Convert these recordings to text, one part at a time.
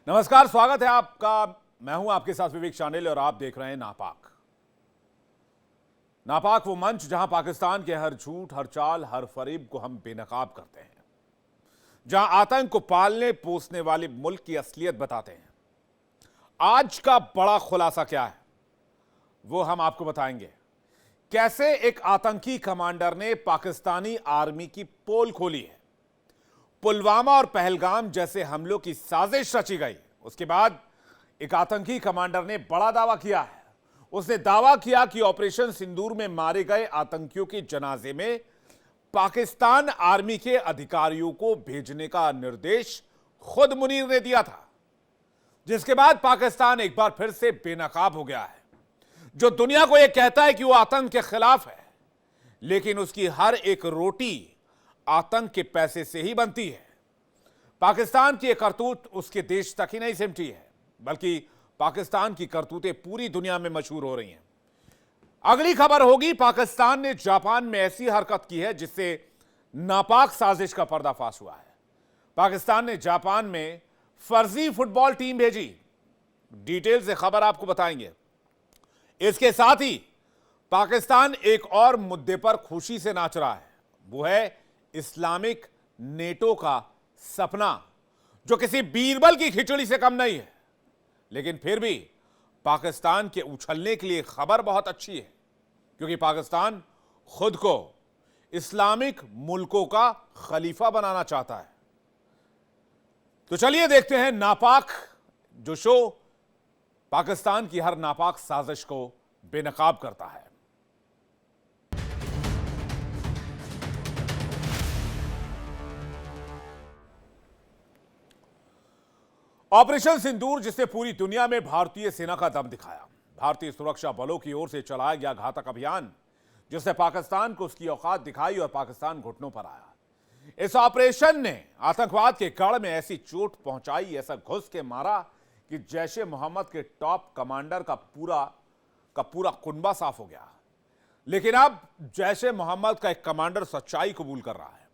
नमस्कार, स्वागत है आपका। मैं हूं आपके साथ विवेक चांडिल और आप देख रहे हैं नापाक। नापाक वो मंच जहां पाकिस्तान के हर झूठ, हर चाल, हर फरेब को हम बेनकाब करते हैं, जहां आतंक को पालने पोसने वाले मुल्क की असलियत बताते हैं। आज का बड़ा खुलासा क्या है वो हम आपको बताएंगे। कैसे एक आतंकी कमांडर ने पाकिस्तानी आर्मी की पोल खोली है, पुलवामा और पहलगाम जैसे हमलों की साजिश रची गई। उसके बाद एक आतंकी कमांडर ने बड़ा दावा किया है। उसने दावा किया कि ऑपरेशन सिंदूर में मारे गए आतंकियों के जनाजे में पाकिस्तान आर्मी के अधिकारियों को भेजने का निर्देश खुद मुनीर ने दिया था, जिसके बाद पाकिस्तान एक बार फिर से बेनकाब हो गया है। जो दुनिया को यह कहता है कि वो आतंक के खिलाफ है, लेकिन उसकी हर एक रोटी आतंक के पैसे से ही बनती है। पाकिस्तान की एक करतूत उसके देश तक ही नहीं सिमटी है, बल्कि पाकिस्तान की करतूतें पूरी दुनिया में मशहूर हो रही हैं। अगली खबर होगी, पाकिस्तान ने जापान में ऐसी हरकत की है जिससे नापाक साजिश का पर्दाफाश हुआ है। पाकिस्तान ने जापान में फर्जी फुटबॉल टीम भेजी। डिटेल से खबर आपको बताएंगे। इसके साथ ही पाकिस्तान एक और मुद्दे पर खुशी से नाच रहा है। वो है इस्लामिक नेटो का सपना, जो किसी बीरबल की खिचड़ी से कम नहीं है। लेकिन फिर भी पाकिस्तान के उछलने के लिए खबर बहुत अच्छी है, क्योंकि पाकिस्तान खुद को इस्लामिक मुल्कों का खलीफा बनाना चाहता है। तो चलिए देखते हैं नापाक, जो शो पाकिस्तान की हर नापाक साजिश को बेनकाब करता है। ऑपरेशन सिंदूर, जिसने पूरी दुनिया में भारतीय सेना का दम दिखाया, भारतीय सुरक्षा बलों की ओर से चलाया गया घातक अभियान, जिसने पाकिस्तान को उसकी औकात दिखाई और पाकिस्तान घुटनों पर आया। इस ऑपरेशन ने आतंकवाद के गढ़ में ऐसी चोट पहुंचाई, ऐसा घुस के मारा कि जैश ए मोहम्मद के टॉप कमांडर का पूरा कुनबा साफ हो गया। लेकिन अब जैश ए मोहम्मद का एक कमांडर सच्चाई कबूल कर रहा है।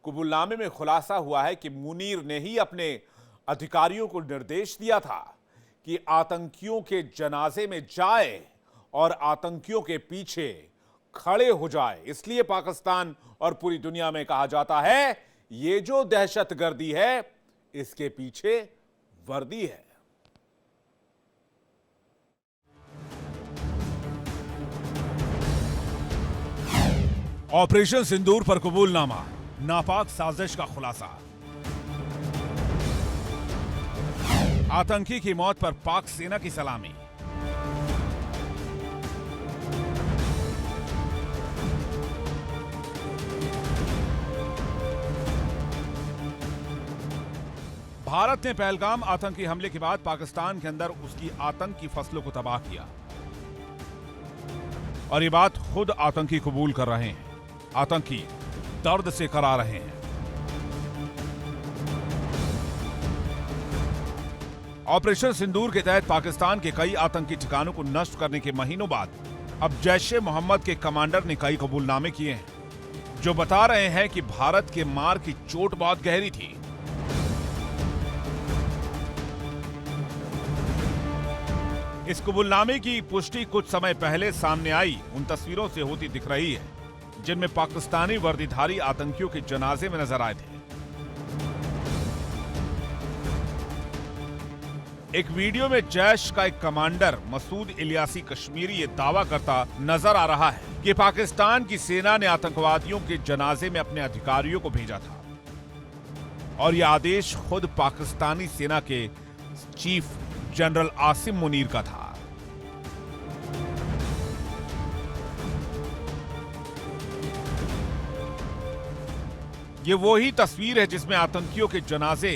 कबूलनामे में खुलासा हुआ है कि मुनीर ने ही अपने अधिकारियों को निर्देश दिया था कि आतंकियों के जनाजे में जाए और आतंकियों के पीछे खड़े हो जाए। इसलिए पाकिस्तान और पूरी दुनिया में कहा जाता है, ये जो दहशतगर्दी है, इसके पीछे वर्दी है। ऑपरेशन सिंदूर पर कबूलनामा, नापाक साजिश का खुलासा। आतंकी की मौत पर पाक सेना की सलामी। भारत ने पहलगाम आतंकी हमले के बाद पाकिस्तान के अंदर उसकी आतंक की फसलों को तबाह किया, और ये बात खुद आतंकी कबूल कर रहे हैं। आतंकी दर्द से करा रहे हैं। ऑपरेशन सिंदूर के तहत पाकिस्तान के कई आतंकी ठिकानों को नष्ट करने के महीनों बाद अब जैश ए मोहम्मद के कमांडर ने कई कबूलनामे किए हैं, जो बता रहे हैं कि भारत के मार की चोट बहुत गहरी थी। इस कबूलनामे की पुष्टि कुछ समय पहले सामने आई उन तस्वीरों से होती दिख रही है, जिनमें पाकिस्तानी वर्दीधारी आतंकियों के जनाजे में नजर आए थे। एक वीडियो में जैश का एक कमांडर मसूद इलियासी कश्मीरी ये दावा करता नजर आ रहा है कि पाकिस्तान की सेना ने आतंकवादियों के जनाजे में अपने अधिकारियों को भेजा था, और यह आदेश खुद पाकिस्तानी सेना के चीफ जनरल आसिम मुनीर का था। ये वही तस्वीर है जिसमें आतंकियों के जनाजे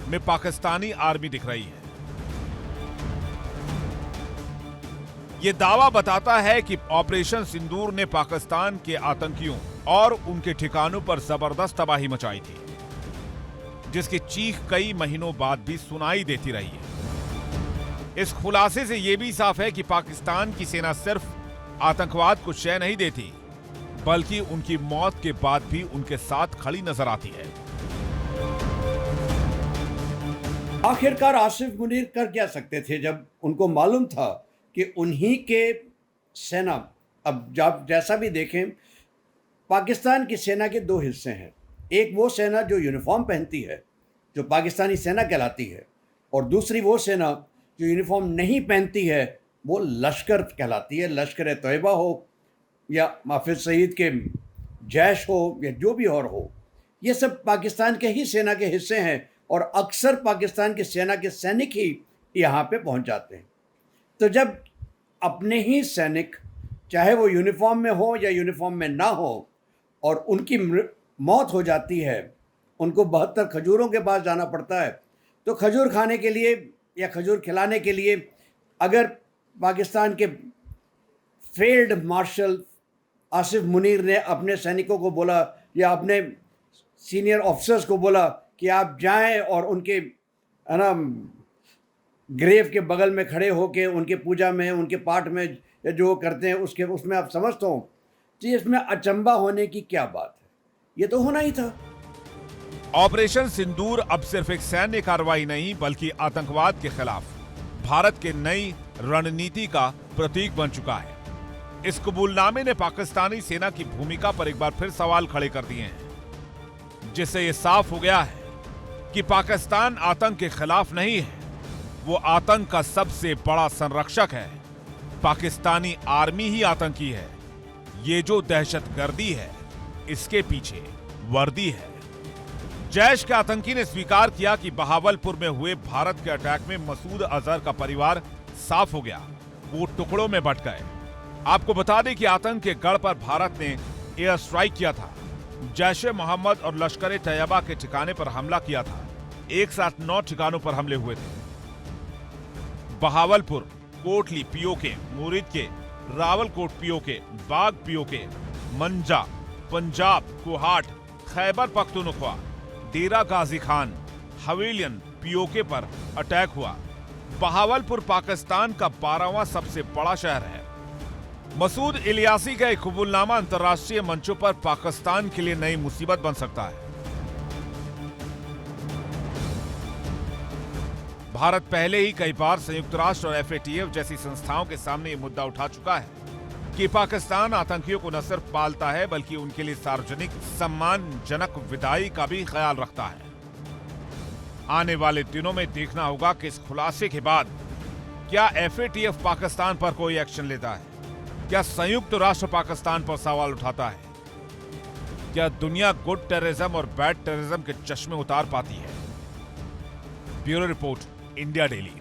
में पाकिस्तानी आर्मी दिख रही है। यह दावा बताता है कि ऑपरेशन सिंदूर ने पाकिस्तान के आतंकियों और उनके ठिकानों पर जबरदस्त तबाही मचाई थी, जिसकी चीख कई महीनों बाद भी सुनाई देती रही है। इस खुलासे से यह भी साफ है कि पाकिस्तान की सेना सिर्फ आतंकवाद को शय नहीं देती, बल्कि उनकी मौत के बाद भी उनके साथ खड़ी नजर आती है। आखिरकार आसिफ मुनीर कर क्या सकते थे जब उनको मालूम था कि उन्हीं के सेना, अब जब जैसा भी देखें, पाकिस्तान की सेना के दो हिस्से हैं। एक वो सेना जो यूनिफॉर्म पहनती है, जो पाकिस्तानी सेना कहलाती है, और दूसरी वो सेना जो यूनिफॉर्म नहीं पहनती है, वो लश्कर कहलाती है। लश्कर तैयबा हो या हाफिज सईद के जैश हो या जो भी और हो, ये सब पाकिस्तान के ही सेना के हिस्से हैं और अक्सर पाकिस्तान की सेना के सैनिक ही यहाँ पे पहुँच जाते हैं। तो जब अपने ही सैनिक, चाहे वो यूनिफॉर्म में हो या यूनिफॉर्म में ना हो, और उनकी मौत हो जाती है, उनको 72 खजूरों के पास जाना पड़ता है, तो खजूर खाने के लिए या खजूर खिलाने के लिए अगर पाकिस्तान के फील्ड मार्शल आसिफ मुनीर ने अपने सैनिकों को बोला या अपने सीनियर ऑफिसर्स को बोला कि आप जाएं और उनके है ना ग्रेव के बगल में खड़े होके उनके पूजा में, उनके पाठ में जो करते हैं उसके उसमें आप समझते हो, तो इसमें अचंभा होने की क्या बात है? ये तो होना ही था। ऑपरेशन सिंदूर अब सिर्फ एक सैन्य कार्रवाई नहीं बल्कि आतंकवाद के खिलाफ भारत के नई रणनीति का प्रतीक बन चुका है। इस कबूलनामे ने पाकिस्तानी सेना की भूमिका पर एक बार फिर सवाल खड़े कर दिए हैं, जिससे यह साफ हो गया है कि पाकिस्तान आतंक के खिलाफ नहीं है, वो आतंक का सबसे बड़ा संरक्षक है। पाकिस्तानी आर्मी ही आतंकी है। ये जो दहशतगर्दी है, इसके पीछे वर्दी है। जैश के आतंकी ने स्वीकार किया कि बहावलपुर में हुए भारत के अटैक में मसूद अजहर का परिवार साफ हो गया, वो टुकड़ों में बंट गए। आपको बता दें कि आतंक के गढ़ पर भारत ने एयर स्ट्राइक किया था। जैश-ए मोहम्मद और लश्कर तैयबा के ठिकाने पर हमला किया था। एक साथ 9 ठिकानों पर हमले हुए थे। बहावलपुर, कोटली पीओके, मुरीद के, रावलकोट पीओके, बाग पीओके, मंजा, पंजाब, कोहाट, खैबर पख्तूनख्वा, डेरा गाजी खान, हवेलियन पीओके पर अटैक हुआ। बहावलपुर पाकिस्तान का 12वां सबसे बड़ा शहर है। मसूद इलियासी का एक कबूलनामा अंतर्राष्ट्रीय मंचों पर पाकिस्तान के लिए नई मुसीबत बन सकता है। भारत पहले ही कई बार संयुक्त राष्ट्र और FATF जैसी संस्थाओं के सामने ये मुद्दा उठा चुका है कि पाकिस्तान आतंकियों को न सिर्फ पालता है बल्कि उनके लिए सार्वजनिक सम्मानजनक विदाई का भी ख्याल रखता है। आने वाले दिनों में देखना होगा कि इस खुलासे के बाद क्या FATF पाकिस्तान पर कोई एक्शन लेता है, क्या संयुक्त राष्ट्र पाकिस्तान पर सवाल उठाता है, क्या दुनिया गुड टेररिज्म और बैड टेररिज्म के चश्मे उतार पाती है। Bureau report, India daily.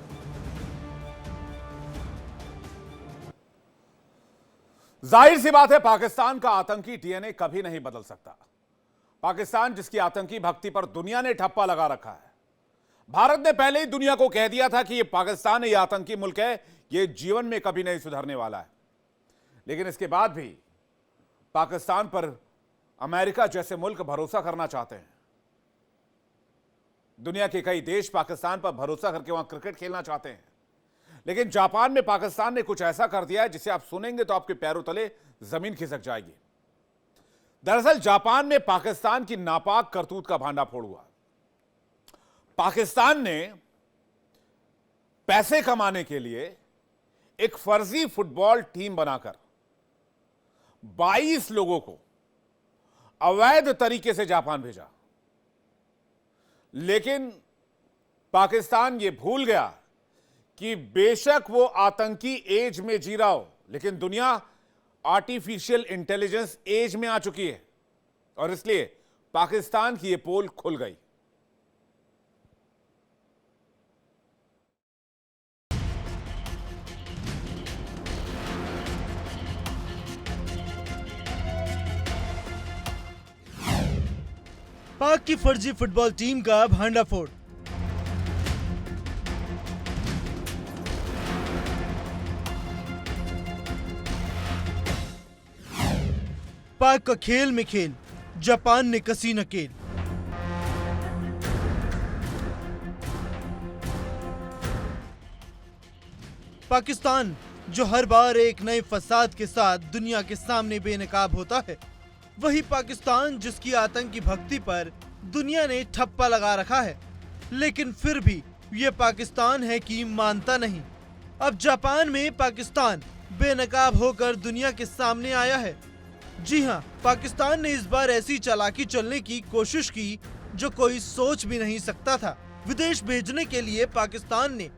जाहिर सी बात है, पाकिस्तान का आतंकी DNA कभी नहीं बदल सकता। पाकिस्तान जिसकी आतंकी भक्ति पर दुनिया ने ठप्पा लगा रखा है। भारत ने पहले ही दुनिया को कह दिया था कि यह पाकिस्तान ये आतंकी मुल्क है, यह जीवन में कभी नहीं सुधरने वाला है। लेकिन इसके बाद भी पाकिस्तान पर अमेरिका जैसे मुल्क भरोसा करना चाहते हैं। दुनिया के कई देश पाकिस्तान पर भरोसा करके वहां क्रिकेट खेलना चाहते हैं। लेकिन जापान में पाकिस्तान ने कुछ ऐसा कर दिया है जिसे आप सुनेंगे तो आपके पैरों तले जमीन खिसक जाएगी। दरअसल जापान में पाकिस्तान की नापाक करतूत का भांडाफोड़ हुआ। पाकिस्तान ने पैसे कमाने के लिए एक फर्जी फुटबॉल टीम बनाकर 22 लोगों को अवैध तरीके से जापान भेजा। लेकिन पाकिस्तान यह भूल गया कि बेशक वो आतंकी एज में जी रहा हो, लेकिन दुनिया आर्टिफिशियल इंटेलिजेंस एज में आ चुकी है और इसलिए पाकिस्तान की यह पोल खुल गई। पाक की फर्जी फुटबॉल टीम का भांडाफोड़। पाक का खेल में खेल, जापान ने कसी नकेल। पाकिस्तान जो हर बार एक नए फसाद के साथ दुनिया के सामने बेनकाब होता है, वही पाकिस्तान जिसकी आतंकी भक्ति पर दुनिया ने ठप्पा लगा रखा है, लेकिन फिर भी ये पाकिस्तान है कि मानता नहीं। अब जापान में पाकिस्तान बेनकाब होकर दुनिया के सामने आया है। जी हां, पाकिस्तान ने इस बार ऐसी चालाकी चलने की कोशिश की जो कोई सोच भी नहीं सकता था। विदेश भेजने के लिए पाकिस्तान ने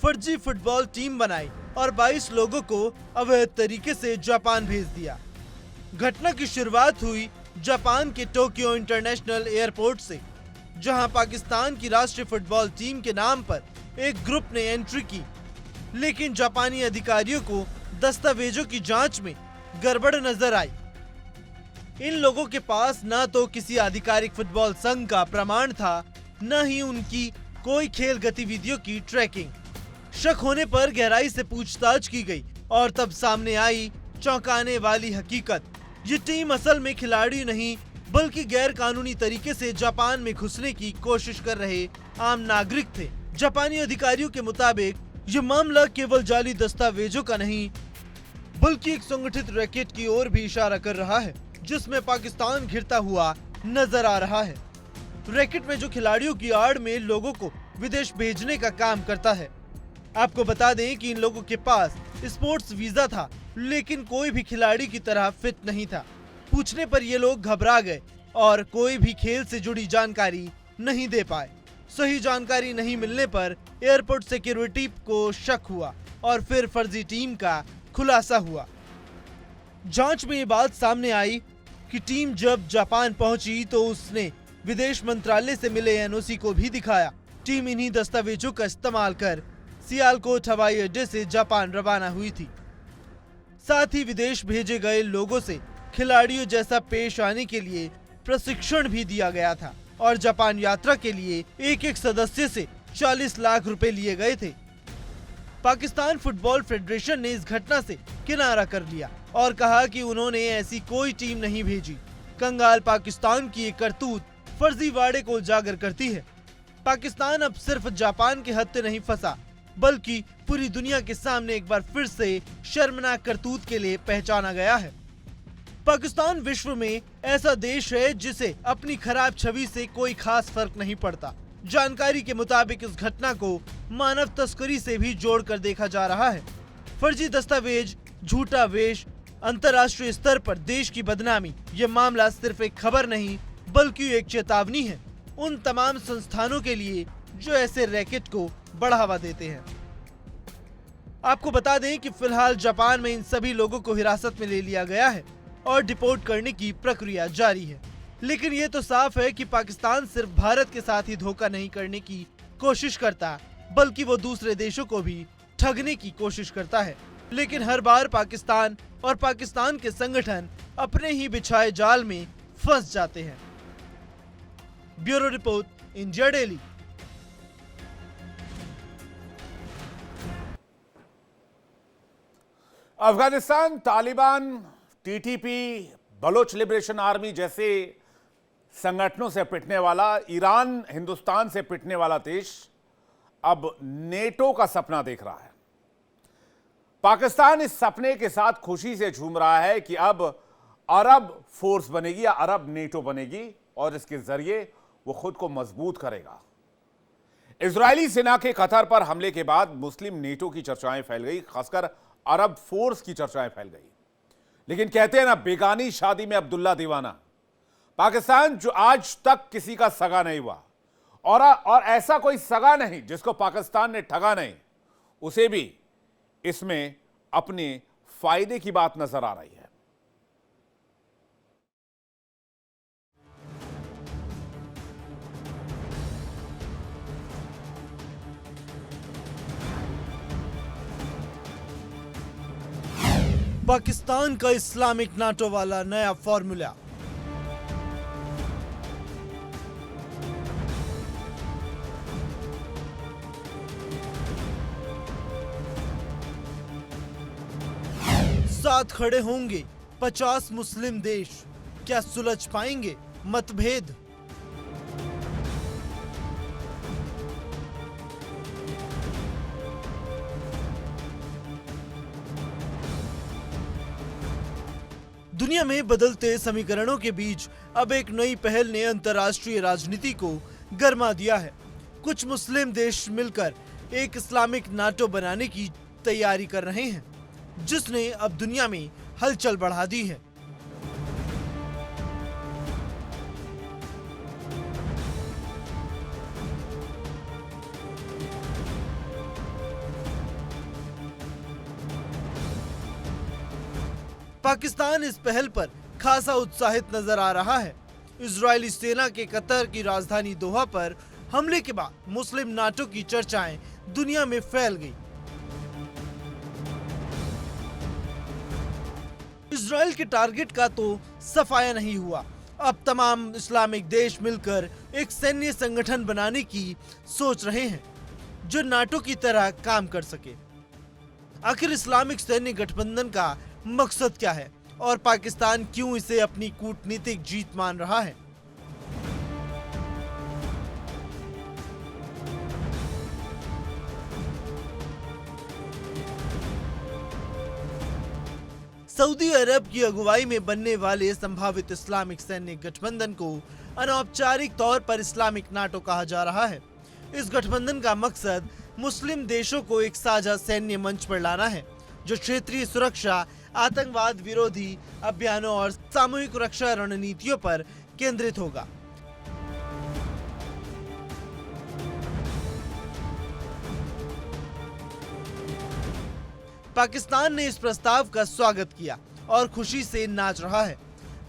फर्जी फुटबॉल टीम बनाई और 22 लोगों को अवैध तरीके से जापान भेज दिया। घटना की शुरुआत हुई जापान के टोक्यो इंटरनेशनल एयरपोर्ट से, जहां पाकिस्तान की राष्ट्रीय फुटबॉल टीम के नाम पर एक ग्रुप ने एंट्री की, लेकिन जापानी अधिकारियों को दस्तावेजों की जांच में गड़बड़ नजर आई। इन लोगों के पास न तो किसी आधिकारिक फुटबॉल संघ का प्रमाण था, न ही उनकी कोई खेल गतिविधियों की ट्रैकिंग। शक होने पर गहराई से पूछताछ की गई और तब सामने आई चौंकाने वाली हकीकत। ये टीम असल में खिलाड़ी नहीं बल्कि गैर कानूनी तरीके से जापान में घुसने की कोशिश कर रहे आम नागरिक थे। जापानी अधिकारियों के मुताबिक ये मामला केवल जाली दस्तावेजों का नहीं बल्कि एक संगठित रैकेट की ओर भी इशारा कर रहा है, जिसमें पाकिस्तान घिरता हुआ नजर आ रहा है। रैकेट में जो खिलाड़ियों की आड़ में लोगों को विदेश भेजने का काम करता है। आपको बता दें कि इन लोगों के पास स्पोर्ट्स वीजा था, लेकिन कोई भी खिलाड़ी की तरह फिट नहीं था। पूछने पर ये लोग घबरा गए और कोई भी खेल से जुड़ी जानकारी नहीं दे पाए। सही जानकारी नहीं मिलने पर एयरपोर्ट सिक्योरिटी को शक हुआ और फिर फर्जी टीम का खुलासा हुआ। जांच में ये बात सामने आई कि टीम जब जापान पहुंची तो उसने विदेश मंत्रालय से मिले एनओसी को भी दिखाया। टीम इन्हीं दस्तावेजों का इस्तेमाल कर सियालकोट हवाई अड्डे से जापान रवाना हुई थी। साथ ही विदेश भेजे गए लोगों से खिलाड़ियों जैसा पेश आने के लिए प्रशिक्षण भी दिया गया था और जापान यात्रा के लिए एक एक सदस्य से 40 लाख रुपए लिए गए थे। पाकिस्तान फुटबॉल फेडरेशन ने इस घटना से किनारा कर लिया और कहा कि उन्होंने ऐसी कोई टीम नहीं भेजी। कंगाल पाकिस्तान की ये करतूत फर्जीवाड़े को उजागर करती है। पाकिस्तान अब सिर्फ जापान के हत्थे नहीं फंसा बल्कि पूरी दुनिया के सामने एक बार फिर से शर्मनाक करतूत के लिए पहचाना गया है। पाकिस्तान विश्व में ऐसा देश है जिसे अपनी खराब छवि से कोई खास फर्क नहीं पड़ता। जानकारी के मुताबिक इस घटना को मानव तस्करी से भी जोड़कर देखा जा रहा है। फर्जी दस्तावेज, झूठा वेश, अंतर्राष्ट्रीय स्तर पर देश की बदनामी, ये मामला सिर्फ एक खबर नहीं बल्कि एक चेतावनी है उन तमाम संस्थानों के लिए जो ऐसे रैकेट को बढ़ावा देते हैं। आपको बता दें कि फिलहाल जापान में इन सभी लोगों को हिरासत में ले लिया गया है और डिपोर्ट करने की प्रक्रिया जारी है। लेकिन ये तो साफ है कि पाकिस्तान सिर्फ भारत के साथ ही धोखा नहीं करने की कोशिश करता बल्कि वो दूसरे देशों को भी ठगने की कोशिश करता है। लेकिन हर बार पाकिस्तान और पाकिस्तान के संगठन अपने ही बिछाए जाल में फंस जाते हैं। Bureau report, India daily. Afghanistan, Taliban, TTP, Baloch liberation army जैसे संगठनों से पिटने वाला ईरान, हिंदुस्तान से पिटने वाला देश अब नेटो का सपना देख रहा है। पाकिस्तान इस सपने के साथ खुशी से झूम रहा है कि अब अरब फोर्स बनेगी या अरब नेटो बनेगी और इसके जरिए वो खुद को मजबूत करेगा। इजरायली सेना के कतर पर हमले के बाद मुस्लिम नेटो की चर्चाएं फैल गई, खासकर अरब फोर्स की चर्चाएं फैल गई। लेकिन कहते हैं ना, बेगानी शादी में अब्दुल्ला दीवाना। पाकिस्तान जो आज तक किसी का सगा नहीं हुआ और ऐसा कोई सगा नहीं जिसको पाकिस्तान ने ठगा नहीं, उसे भी इसमें अपने फायदे की बात नजर आ रही है। पाकिस्तान का इस्लामिक नाटो वाला नया फॉर्मूला। साथ खड़े होंगे 50 मुस्लिम देश, क्या सुलझ पाएंगे मतभेद? दुनिया में बदलते समीकरणों के बीच अब एक नई पहल ने अंतर्राष्ट्रीय राजनीति को गरमा दिया है। कुछ मुस्लिम देश मिलकर एक इस्लामिक नाटो बनाने की तैयारी कर रहे हैं, जिसने अब दुनिया में हलचल बढ़ा दी है। पाकिस्तान इस पहल पर खासा उत्साहित नजर आ रहा है। इजरायली सेना के कतर की राजधानी दोहा पर हमले के बाद मुस्लिम नाटो की चर्चाएं दुनिया में फैल गई। इजराइल के टारगेट का तो सफाया नहीं हुआ। अब तमाम इस्लामिक देश मिलकर एक सैन्य संगठन बनाने की सोच रहे हैं जो नाटो की तरह काम कर सके। आखिर इस्लामिक सैन्य गठबंधन का मकसद क्या है और पाकिस्तान क्यों इसे अपनी कूटनीतिक जीत मान रहा है? सऊदी अरब की अगुवाई में बनने वाले संभावित इस्लामिक सैन्य गठबंधन को अनौपचारिक तौर पर इस्लामिक नाटो कहा जा रहा है। इस गठबंधन का मकसद मुस्लिम देशों को एक साझा सैन्य मंच पर लाना है जो क्षेत्रीय सुरक्षा, आतंकवाद विरोधी अभियानों और सामूहिक रक्षा रणनीतियों पर केंद्रित होगा। पाकिस्तान ने इस प्रस्ताव का स्वागत किया और खुशी से नाच रहा है।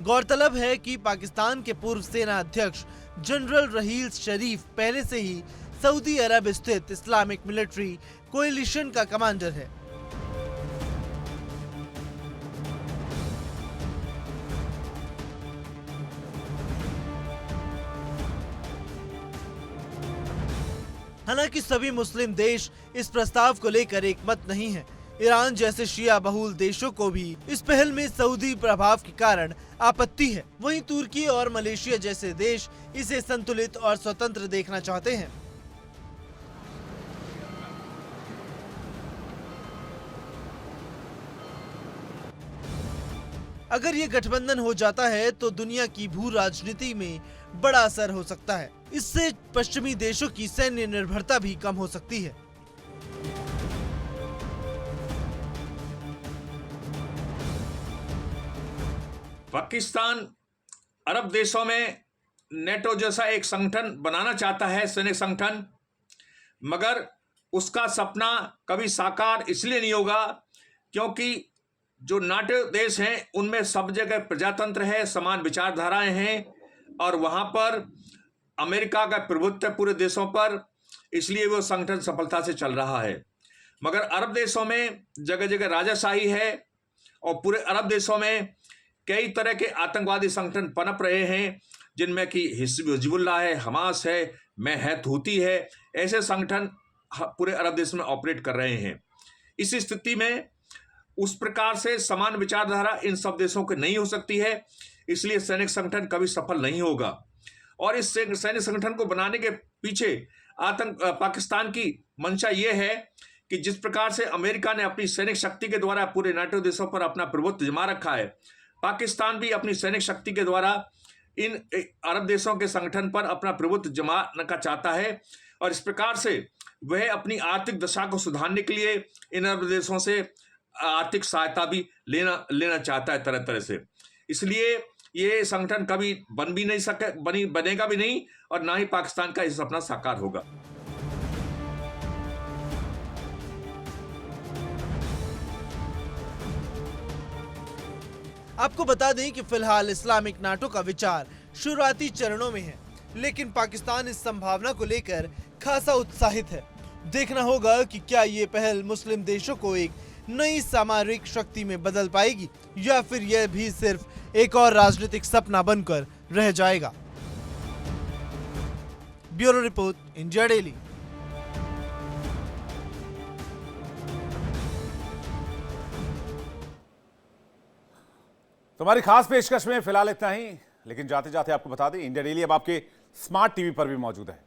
गौरतलब है कि पाकिस्तान के पूर्व सेना अध्यक्ष जनरल रहील शरीफ पहले से ही सऊदी अरब स्थित इस्लामिक मिलिट्री कोएलिशन का कमांडर है। हालांकि सभी मुस्लिम देश इस प्रस्ताव को लेकर एक मत नहीं है। ईरान जैसे शिया बहुल देशों को भी इस पहल में सऊदी प्रभाव के कारण आपत्ति है। वहीं तुर्की और मलेशिया जैसे देश इसे संतुलित और स्वतंत्र देखना चाहते हैं। अगर ये गठबंधन हो जाता है तो दुनिया की भू राजनीति में बड़ा असर हो सकता है। इससे पश्चिमी देशों की सैन्य निर्भरता भी कम हो सकती है। पाकिस्तान अरब देशों में नेटो जैसा एक संगठन बनाना चाहता है, सैनिक संगठन, मगर उसका सपना कभी साकार इसलिए नहीं होगा क्योंकि जो नाटो देश हैं उनमें सब जगह प्रजातंत्र है, समान विचारधाराएं हैं और वहां पर अमेरिका का प्रभुत्व है पूरे देशों पर, इसलिए वो संगठन सफलता से चल रहा है। मगर अरब देशों में जगह जगह राजाशाही है और पूरे अरब देशों में कई तरह के आतंकवादी संगठन पनप रहे हैं, जिनमें कि हिजबुल्लाह है, हमास है, महत हूती है। ऐसे संगठन पूरे अरब देश में ऑपरेट कर रहे हैं। इस स्थिति में उस प्रकार से समान विचारधारा इन सब देशों की नहीं हो सकती है, इसलिए सैनिक संगठन कभी सफल नहीं होगा। और इस सैनिक संगठन को बनाने के पीछे पाकिस्तान की मंशा ये है कि जिस प्रकार से अमेरिका ने अपनी सैनिक शक्ति के द्वारा पूरे नाटो देशों पर अपना प्रभुत्व जमा रखा है, पाकिस्तान भी अपनी सैनिक शक्ति के द्वारा इन अरब देशों के संगठन पर अपना प्रभुत्व जमाने का चाहता है और इस प्रकार से वह अपनी आर्थिक दशा को सुधारने के लिए इन अरब देशों से आर्थिक सहायता भी लेना चाहता है तरह तरह से। इसलिए ये संगठन कभी बन भी नहीं सके, बनेगा भी नहीं और ना ही पाकिस्तान का ये सपना साकार होगा। आपको बता दें कि फिलहाल इस्लामिक नाटो का विचार शुरुआती चरणों में है, लेकिन पाकिस्तान इस संभावना को लेकर खासा उत्साहित है। देखना होगा कि क्या ये पहल मुस्लिम देशों को एक नई सामरिक शक्ति में बदल पाएगी या फिर यह भी सिर्फ एक और राजनीतिक सपना बनकर रह जाएगा। Bureau report, India daily. तुम्हारी खास पेशकश में फिलहाल इतना ही, लेकिन जाते जाते आपको बता दें इंडिया डेली अब आपके स्मार्ट टीवी पर भी मौजूद है।